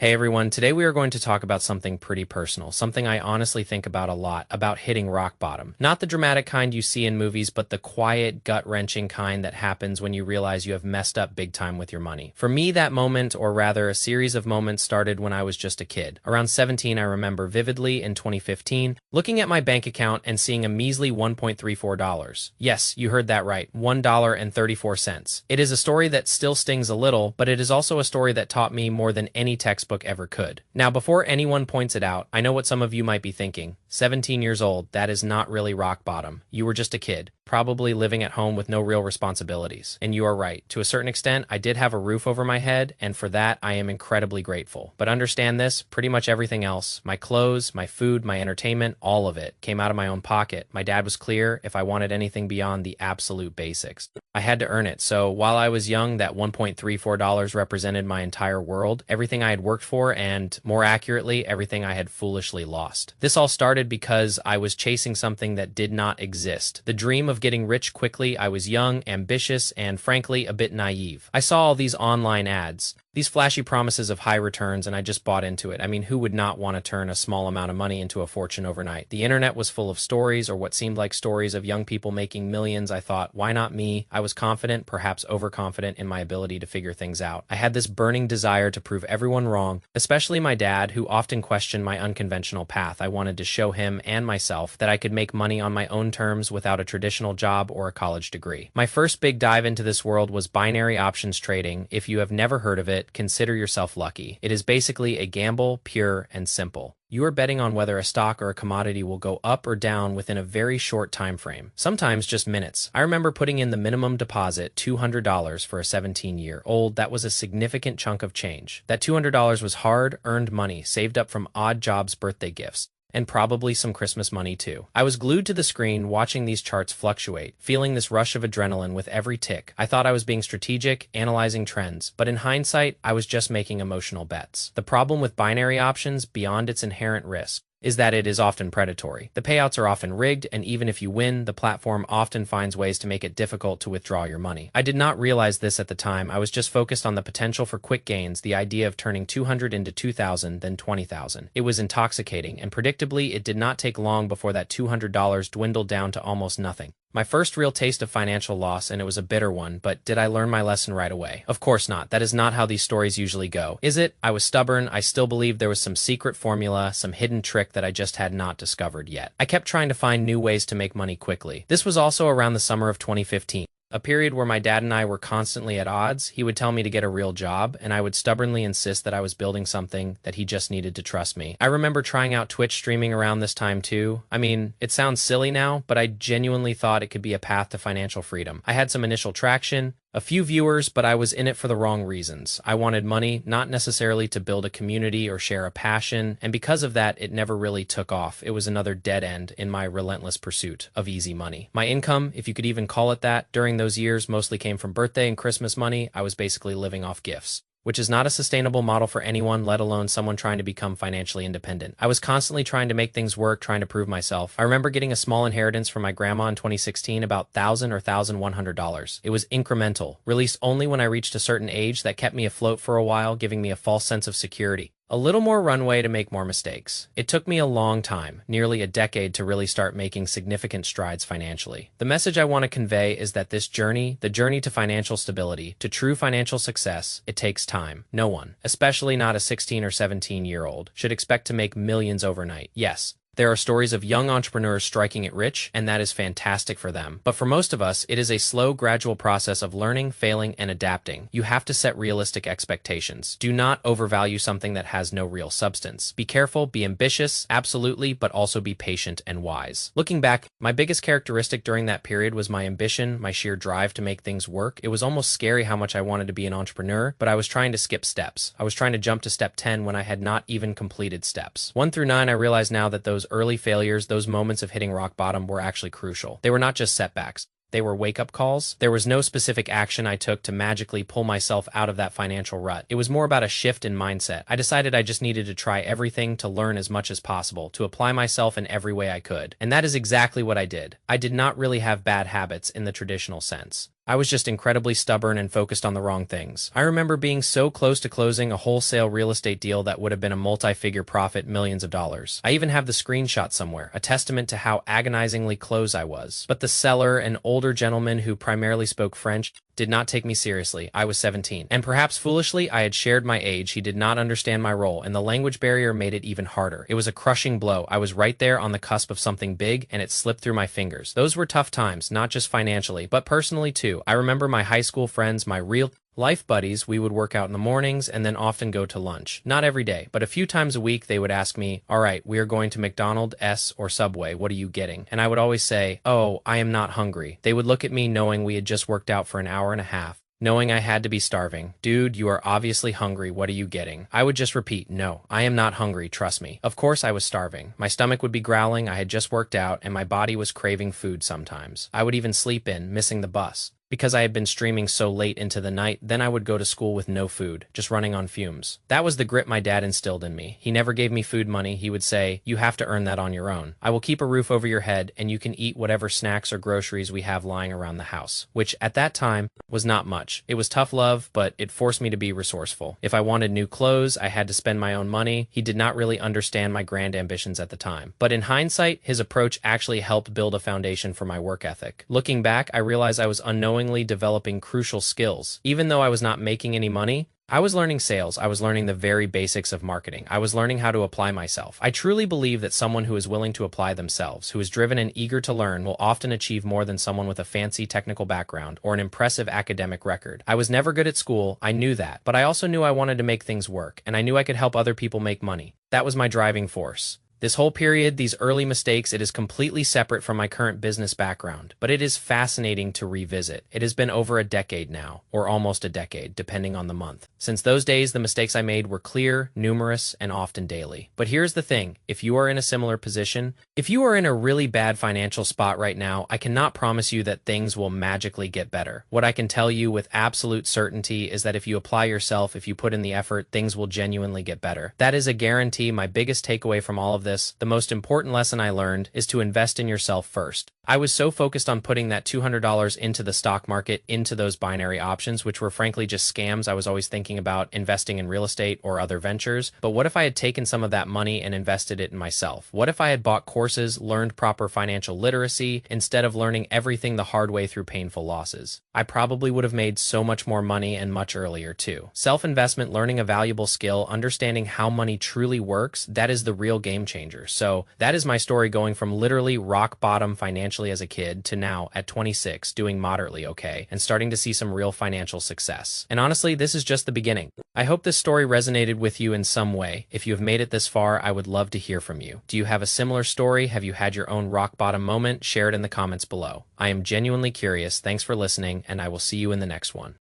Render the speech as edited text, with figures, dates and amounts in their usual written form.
Hey everyone, today we are going to talk about something pretty personal, something I honestly think about a lot, about hitting rock bottom. Not the dramatic kind you see in movies, but the quiet, gut-wrenching kind that happens when you realize you have messed up big time with your money. For me, that moment, or rather a series of moments, started when I was just a kid. Around 17, I remember vividly in 2015, looking at my bank account and seeing a measly $1.34. Yes, you heard that right, $1.34. It is a story that still stings a little, but it is also a story that taught me more than any textbook ever could. Now, before anyone points it out, I know what some of you might be thinking. 17 years old, that is not really rock bottom. You were just a kid, probably living at home with no real responsibilities. And you are right. To a certain extent, I did have a roof over my head, and for that, I am incredibly grateful. But understand this, pretty much everything else, my clothes, my food, my entertainment, all of it, came out of my own pocket. My dad was clear if I wanted anything beyond the absolute basics. I had to earn it, so while I was young, that $1.34 represented my entire world, everything I had worked for, and, more accurately, everything I had foolishly lost. This all started because I was chasing something that did not exist. The dream of getting rich quickly. I was young, ambitious, and frankly, a bit naive. I saw all these online ads, these flashy promises of high returns, and I just bought into it. I mean, who would not want to turn a small amount of money into a fortune overnight? The internet was full of stories, or what seemed like stories, of young people making millions. I thought, why not me? I was confident, perhaps overconfident in my ability to figure things out. I had this burning desire to prove everyone wrong, especially my dad, who often questioned my unconventional path. I wanted to show him and myself that I could make money on my own terms without a traditional job or a college degree. My first big dive into this world was binary options trading. If you have never heard of it, consider yourself lucky. It is basically a gamble, pure and simple. You are betting on whether a stock or a commodity will go up or down within a very short time frame, sometimes just minutes. I remember putting in the minimum deposit, $200 for a 17-year-old. That was a significant chunk of change. That $200 was hard-earned money saved up from odd jobs, birthday gifts, and probably some Christmas money too. I was glued to the screen watching these charts fluctuate, feeling this rush of adrenaline with every tick. I thought I was being strategic, analyzing trends, but in hindsight, I was just making emotional bets. The problem with binary options, beyond its inherent risk, is that it is often predatory. The payouts are often rigged, and even if you win, the platform often finds ways to make it difficult to withdraw your money. I did not realize this at the time. I was just focused on the potential for quick gains, the idea of turning 200 into 2,000, then 20,000. It was intoxicating, and predictably, it did not take long before that $200 dwindled down to almost nothing. My first real taste of financial loss, and it was a bitter one, but did I learn my lesson right away? Of course not. That is not how these stories usually go. Is it? I was stubborn. I still believed there was some secret formula, some hidden trick that I just had not discovered yet. I kept trying to find new ways to make money quickly. This was also around the summer of 2015. A period where my dad and I were constantly at odds. He would tell me to get a real job, and I would stubbornly insist that I was building something, that he just needed to trust me. I remember trying out Twitch streaming around this time too. I mean, it sounds silly now, but I genuinely thought it could be a path to financial freedom. I had some initial traction, a few viewers, but I was in it for the wrong reasons. I wanted money, not necessarily to build a community or share a passion, and because of that, it never really took off. It was another dead end in my relentless pursuit of easy money. My income, if you could even call it that, during those years mostly came from birthday and Christmas money. I was basically living off gifts, which is not a sustainable model for anyone, let alone someone trying to become financially independent. I was constantly trying to make things work, trying to prove myself. I remember getting a small inheritance from my grandma in 2016, about $1,000 or $1,100. It was incremental, released only when I reached a certain age. That kept me afloat for a while, giving me a false sense of security. A little more runway to make more mistakes. It took me a long time, nearly a decade, to really start making significant strides financially. The message I want to convey is that this journey, the journey to financial stability, to true financial success, it takes time. No one, especially not a 16 or 17-year-old, should expect to make millions overnight. Yes, there are stories of young entrepreneurs striking it rich, and that is fantastic for them. But for most of us, it is a slow, gradual process of learning, failing, and adapting. You have to set realistic expectations. Do not overvalue something that has no real substance. Be careful, be ambitious, absolutely, but also be patient and wise. Looking back, my biggest characteristic during that period was my ambition, my sheer drive to make things work. It was almost scary how much I wanted to be an entrepreneur, but I was trying to skip steps. I was trying to jump to step 10 when I had not even completed steps 1 through 9. I realized now that those early failures, those moments of hitting rock bottom, were actually crucial. They were not just setbacks. They were wake-up calls. There was no specific action I took to magically pull myself out of that financial rut. It was more about a shift in mindset. I decided I just needed to try everything, to learn as much as possible, to apply myself in every way I could. And that is exactly what I did. I did not really have bad habits in the traditional sense. I was just incredibly stubborn and focused on the wrong things. I remember being so close to closing a wholesale real estate deal that would have been a multi-figure profit, millions of dollars. I even have the screenshot somewhere, a testament to how agonizingly close I was. But the seller, an older gentleman who primarily spoke French, did not take me seriously. I was 17. And perhaps foolishly, I had shared my age. He did not understand my role, and the language barrier made it even harder. It was a crushing blow. I was right there on the cusp of something big, and it slipped through my fingers. Those were tough times, not just financially, but personally too. I remember my high school friends, my real life buddies. We would work out in the mornings and then often go to lunch. Not every day, but a few times a week they would ask me, all right, we are going to McDonald's or Subway. What are you getting? And I would always say, oh, I am not hungry. They would look at me knowing we had just worked out for an hour and a half, knowing I had to be starving. Dude, you are obviously hungry. What are you getting? I would just repeat, no, I am not hungry. Trust me. Of course I was starving. My stomach would be growling. I had just worked out and my body was craving food sometimes. I would even sleep in, missing the bus. Because I had been streaming so late into the night, then I would go to school with no food, just running on fumes. That was the grit my dad instilled in me. He never gave me food money. He would say, you have to earn that on your own. I will keep a roof over your head, and you can eat whatever snacks or groceries we have lying around the house. Which, at that time, was not much. It was tough love, but it forced me to be resourceful. If I wanted new clothes, I had to spend my own money. He did not really understand my grand ambitions at the time. But in hindsight, his approach actually helped build a foundation for my work ethic. Looking back, I realized I was unknowingly developing crucial skills. Even though I was not making any money, I was learning sales. I was learning the very basics of marketing. I was learning how to apply myself. I truly believe that someone who is willing to apply themselves, who is driven and eager to learn, will often achieve more than someone with a fancy technical background or an impressive academic record. I was never good at school. I knew that. But I also knew I wanted to make things work, and I knew I could help other people make money. That was my driving force. This whole period, these early mistakes, it is completely separate from my current business background, but it is fascinating to revisit. It has been over a decade now, or almost a decade, depending on the month. Since those days, the mistakes I made were clear, numerous, and often daily. But here's the thing, if you are in a similar position, if you are in a really bad financial spot right now, I cannot promise you that things will magically get better. What I can tell you with absolute certainty is that if you apply yourself, if you put in the effort, things will genuinely get better. That is a guarantee. My biggest takeaway from all of this, the most important lesson I learned, is to invest in yourself first. I was so focused on putting that $200 into the stock market, into those binary options, which were frankly just scams. I was always thinking about investing in real estate or other ventures. But what if I had taken some of that money and invested it in myself? What if I had bought courses, learned proper financial literacy, instead of learning everything the hard way through painful losses? I probably would have made so much more money and much earlier too. Self-investment, learning a valuable skill, understanding how money truly works, that is the real game changer. So that is my story, going from literally rock bottom financially as a kid to now at 26 doing moderately okay and starting to see some real financial success. And honestly, this is just the beginning. I hope this story resonated with you in some way. If you have made it this far, I would love to hear from you. Do you have a similar story? Have you had your own rock bottom moment? Share it in the comments below. I am genuinely curious. Thanks for listening, and I will see you in the next one.